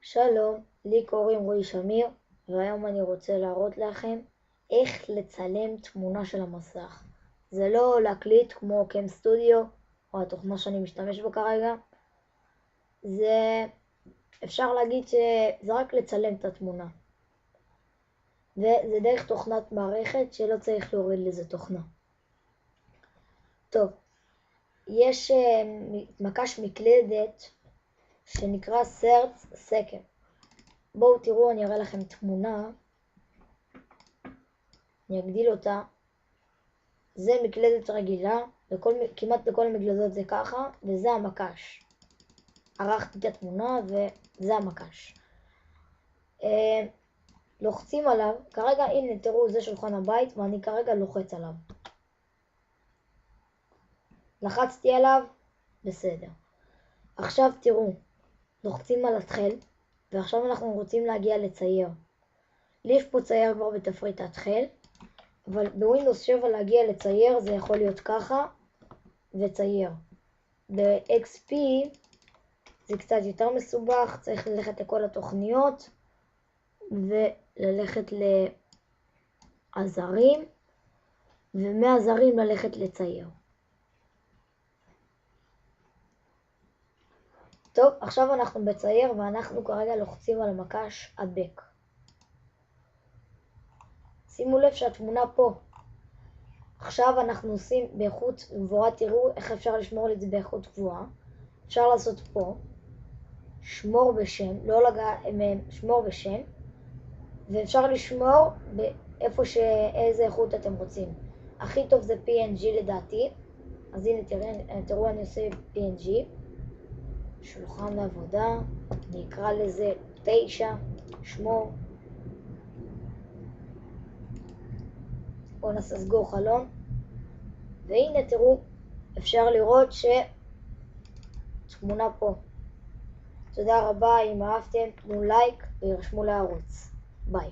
שלום, לי קוראים רועי שמיר, והיום אני רוצה להראות לכם איך לצלם תמונה של המסך. זה לא להקליט כמו קאם סטודיו או התוכנה שאני משתמש בה כרגע. אפשר להגיד שזה רק לצלם את התמונה. וזה דרך תוכנת מערכת שלא צריך להוריד לזה תוכנה. טוב, יש מקש מקלדת שנקרא Search Second. בואו תראו, אני אראה לכם תמונה, אני אגדיל אותה. זה מקלדת רגילה, כמעט לכל המקלדות זה ככה, וזה המקש. ערכתי את התמונה וזה המקש. לוחצים עליו, כרגע הנה תראו, זה שולחן הבית ואני כרגע לוחץ עליו. לחצתי עליו, בסדר. עכשיו תראו, לוחצים על התחל, ועכשיו אנחנו רוצים להגיע לצייר. לי יש פה צייר כבר בתפריט התחל, אבל בווינדוס 7 להגיע לצייר זה יכול להיות ככה, וצייר. ב-XP זה קצת יותר מסובך, צריך ללכת לכל התוכניות, וללכת לעזרים, ומהעזרים ללכת לצייר. טוב, עכשיו אנחנו בצייר ואנחנו כרגע לוחצים על המקש הדבק. שימו לב שהתמונה פה. עכשיו אנחנו עושים באיכות גבוהה, תראו איך אפשר לשמור את זה באיכות גבוהה. אפשר לעשות פה, שמור בשם, שמור בשם, ואפשר לשמור באיפה איזה איכות אתם רוצים. הכי טוב זה PNG לדעתי, אז הנה תראו אני עושה PNG. שולחן עבודה, אני אקרא לזה 9, שמור. בואו נעשה סגור חלון. והנה תראו, אפשר לראות שתמונה פה. תודה רבה, אם אהבתם תנו לייק וירשמו לערוץ. ביי.